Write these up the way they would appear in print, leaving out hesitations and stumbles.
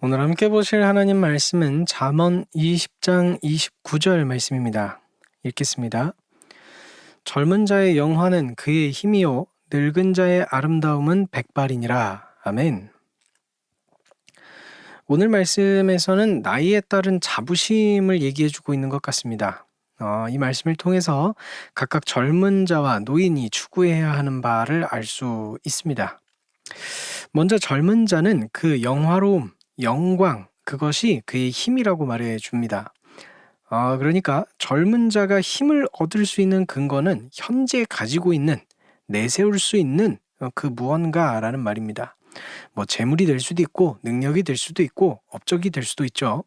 오늘 함께 보실 하나님 말씀은 잠언 20장 29절 말씀입니다. 읽겠습니다. 젊은 자의 영화는 그의 힘이요 늙은 자의 아름다움은 백발이니라. 아멘. 오늘 말씀에서는 나이에 따른 자부심을 얘기해주고 있는 것 같습니다. 이 말씀을 통해서 각각 젊은 자와 노인이 추구해야 하는 바를 알 수 있습니다. 먼저 젊은 자는 그 영화로움, 영광, 그것이 그의 힘이라고 말해 줍니다. 그러니까 젊은 자가 힘을 얻을 수 있는 근거는 현재 가지고 있는, 내세울 수 있는 그 무언가라는 말입니다. 뭐 재물이 될 수도 있고, 능력이 될 수도 있고, 업적이 될 수도 있죠.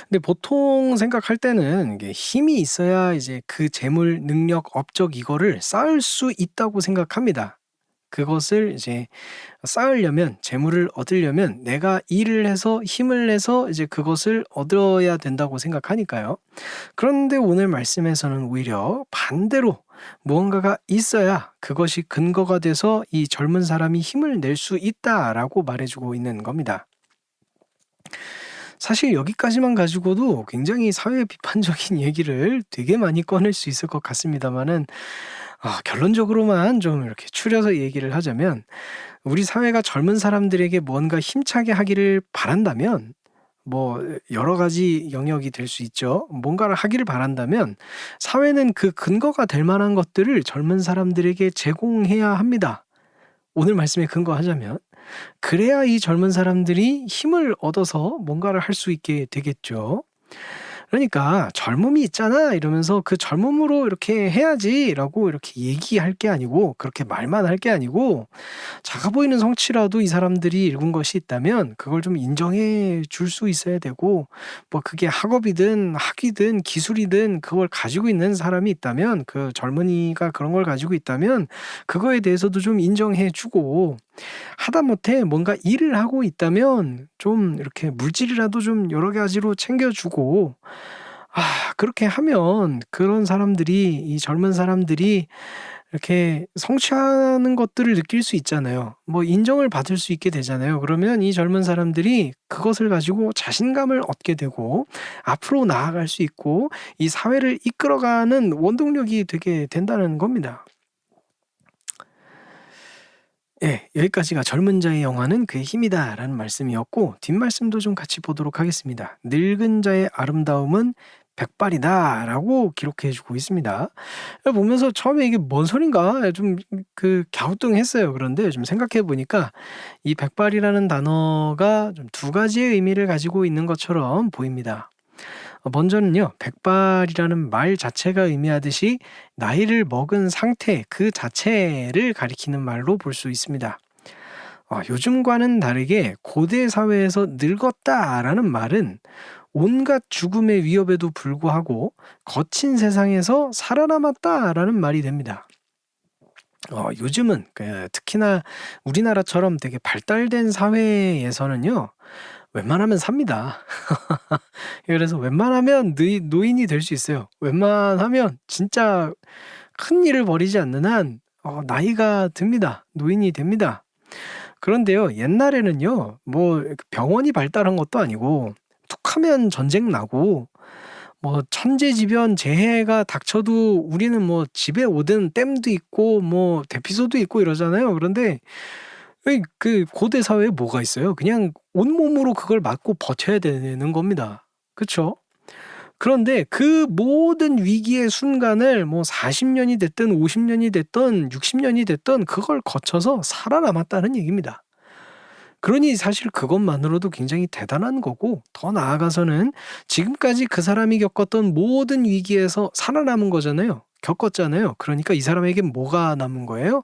근데 보통 생각할 때는 이게 힘이 있어야 이제 그 재물, 능력, 업적 이거를 쌓을 수 있다고 생각합니다. 그것을 이제 쌓으려면, 재물을 얻으려면 내가 일을 해서 힘을 내서 이제 그것을 얻어야 된다고 생각하니까요. 그런데 오늘 말씀에서는 오히려 반대로 무언가가 있어야 그것이 근거가 돼서 이 젊은 사람이 힘을 낼 수 있다라고 말해주고 있는 겁니다. 사실 여기까지만 가지고도 굉장히 사회 비판적인 얘기를 되게 많이 꺼낼 수 있을 것 같습니다만은 결론적으로만 좀 이렇게 추려서 얘기를 하자면 우리 사회가 젊은 사람들에게 뭔가 힘차게 하기를 바란다면 뭐 여러 가지 영역이 될 수 있죠. 뭔가를 하기를 바란다면 사회는 그 근거가 될 만한 것들을 젊은 사람들에게 제공해야 합니다. 오늘 말씀에 근거하자면 그래야 이 젊은 사람들이 힘을 얻어서 뭔가를 할 수 있게 되겠죠. 그러니까 "젊음이 있잖아." 이러면서 "그 젊음으로 이렇게 해야지."라고 이렇게 얘기할 게 아니고 그렇게 말만 할 게 아니고 작아 보이는 성취라도 이 사람들이 이룬 것이 있다면 그걸 좀 인정해 줄 수 있어야 되고 뭐 그게 학업이든 학위든 기술이든 그걸 가지고 있는 사람이 있다면 그 젊은이가 그런 걸 가지고 있다면 그거에 대해서도 좀 인정해 주고 하다못해 뭔가 일을 하고 있다면 좀 이렇게 물질이라도 좀 여러 가지로 챙겨 주고 그렇게 하면 그런 사람들이 이 젊은 사람들이 이렇게 성취하는 것들을 느낄 수 있잖아요. 뭐 인정을 받을 수 있게 되잖아요. 그러면 이 젊은 사람들이 그것을 가지고 자신감을 얻게 되고 앞으로 나아갈 수 있고 이 사회를 이끌어가는 원동력이 되게 된다는 겁니다. 예. 여기까지가 "젊은 자의 영화는 그의 힘이다."라는 말씀이었고 뒷말씀도 좀 같이 보도록 하겠습니다. "늙은 자의 아름다움은 백발이다."라고 기록해 주고 있습니다. 보면서 처음에 '이게 뭔 소린가?' 좀 갸우뚱했어요. 그런데 좀 생각해 보니까 이 백발이라는 단어가 좀 두 가지의 의미를 가지고 있는 것처럼 보입니다. 먼저는요. 백발이라는 말 자체가 의미하듯이 나이를 먹은 상태 그 자체를 가리키는 말로 볼 수 있습니다. 요즘과는 다르게 고대 사회에서 "늙었다."라는 말은 온갖 죽음의 위협에도 불구하고 "거친 세상에서 살아남았다."라는 말이 됩니다. 요즘은 특히나 우리나라처럼 되게 발달된 사회에서는요. 웬만하면 삽니다. 그래서 웬만하면 노인이 될 수 있어요. 웬만하면 진짜 큰일을 벌이지 않는 한 나이가 듭니다. 노인이 됩니다. 그런데요. 옛날에는요. 뭐 병원이 발달한 것도 아니고 툭하면 전쟁 나고 뭐 천재지변 재해가 닥쳐도 우리는 뭐 집에 오든 댐도 있고 뭐 대피소도 있고 이러잖아요. 그런데 그 고대 사회에 뭐가 있어요? 그냥 온몸으로 그걸 맞고 버텨야 되는 겁니다. 그쵸? 그런데 그 모든 위기의 순간을 뭐 40 년이 됐든 50 년이 됐든 60 년이 됐든 그걸 거쳐서 살아남았다는 얘기입니다. 그러니 사실 그것만으로도 굉장히 대단한 거고 더 나아가서는 지금까지 그 사람이 겪었던 모든 위기에서 살아남은 거잖아요. 겪었잖아요. 그러니까 이 사람에겐 뭐가 남은 거예요?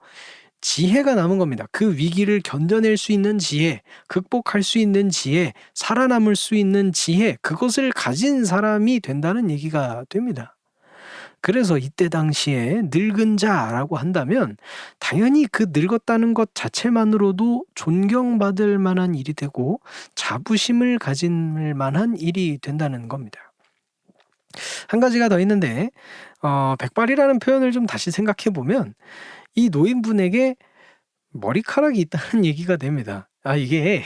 지혜가 남은 겁니다. 그 위기를 견뎌낼 수 있는 지혜, 극복할 수 있는 지혜, 살아남을 수 있는 지혜, 그것을 가진 사람이 된다는 얘기가 됩니다. 그래서 이때 당시에 늙은 자라고 한다면 당연히 그 늙었다는 것 자체만으로도 존경받을 만한 일이 되고 자부심을 가질 만한 일이 된다는 겁니다. 한 가지가 더 있는데 백발이라는 표현을 좀 다시 생각해 보면 이 노인분에게 머리카락이 있다는 얘기가 됩니다. 이게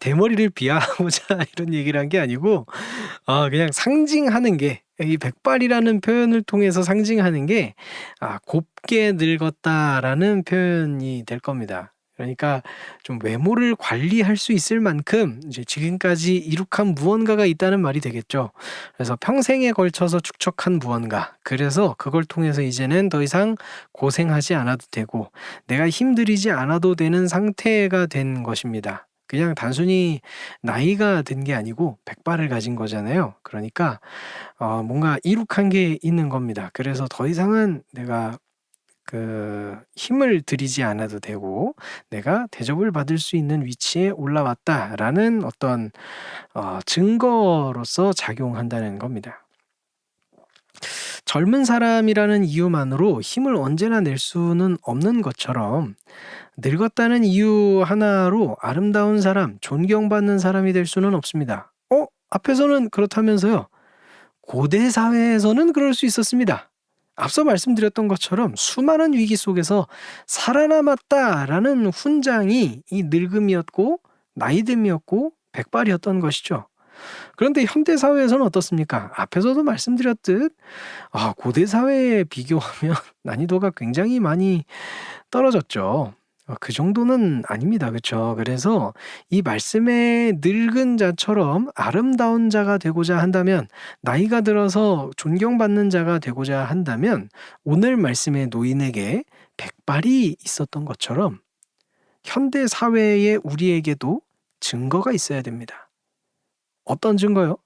대머리를 비하하고자 이런 얘기를 한 게 아니고 그냥 상징하는 게, 이 백발이라는 표현을 통해서 상징하는 게 곱게 늙었다라는 표현이 될 겁니다. 그러니까 좀 외모를 관리할 수 있을 만큼 이제 지금까지 이룩한 무언가가 있다는 말이 되겠죠. 그래서 평생에 걸쳐서 축적한 무언가. 그래서 그걸 통해서 이제는 더 이상 고생하지 않아도 되고 내가 힘들이지 않아도 되는 상태가 된 것입니다. 그냥 단순히 나이가 든 게 아니고 백발을 가진 거잖아요. 그러니까 뭔가 이룩한 게 있는 겁니다. 그래서 더 이상은 내가 힘을 들이지 않아도 되고 내가 대접을 받을 수 있는 위치에 올라왔다라는 어떤 증거로서 작용한다는 겁니다. 젊은 사람이라는 이유만으로 힘을 언제나 낼 수는 없는 것처럼 늙었다는 이유 하나로 아름다운 사람, 존경받는 사람이 될 수는 없습니다. 앞에서는 그렇다면서요. 고대 사회에서는 그럴 수 있었습니다. 앞서 말씀드렸던 것처럼 수많은 위기 속에서 살아남았다라는 훈장이 이 늙음이었고 나이듦이었고 백발이었던 것이죠. 그런데 현대 사회에서는 어떻습니까? 앞에서도 말씀드렸듯 고대 사회에 비교하면 난이도가 굉장히 많이 떨어졌죠. 그 정도는 아닙니다. 그쵸? 그래서 이 말씀의 늙은 자처럼 아름다운 자가 되고자 한다면, 나이가 들어서 존경받는 자가 되고자 한다면 오늘 말씀의 노인에게 백발이 있었던 것처럼 현대 사회의 우리에게도 증거가 있어야 됩니다. 어떤 증거요?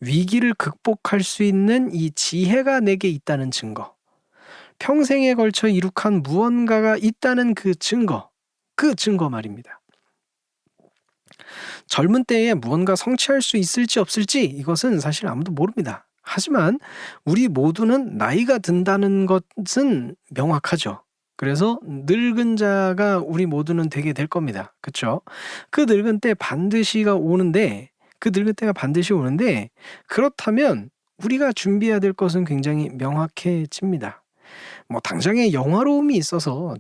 위기를 극복할 수 있는 이 지혜가 내게 있다는 증거. 평생에 걸쳐 이룩한 무언가가 있다는 그 증거 말입니다. 젊은 때에 무언가 성취할 수 있을지 없을지 이것은 사실 아무도 모릅니다. 하지만 우리 모두는 나이가 든다는 것은 명확하죠. 그래서 늙은 자가 우리 모두는 되게 될 겁니다. 그렇죠? 그 늙은 때가 반드시 오는데 그렇다면 우리가 준비해야 될 것은 굉장히 명확해집니다. 당장의 영화로움이 있어서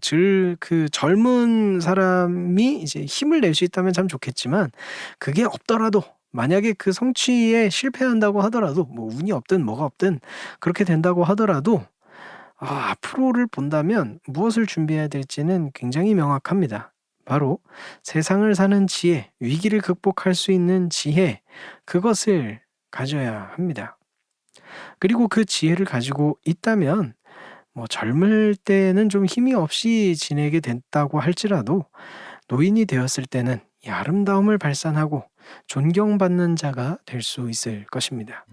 그 젊은 사람이 이제 힘을 낼 수 있다면 참 좋겠지만, 그게 없더라도 만약에 그 성취에 실패한다고 하더라도 운이 없든 뭐가 없든 그렇게 된다고 하더라도 앞으로를 본다면 무엇을 준비해야 될지는 굉장히 명확합니다. 바로 세상을 사는 지혜, 위기를 극복할 수 있는 지혜, 그것을 가져야 합니다. 그리고 그 지혜를 가지고 있다면 젊을 때는 좀 힘이 없이 지내게 됐다고 할지라도 노인이 되었을 때는 이 아름다움을 발산하고 존경받는 자가 될 수 있을 것입니다.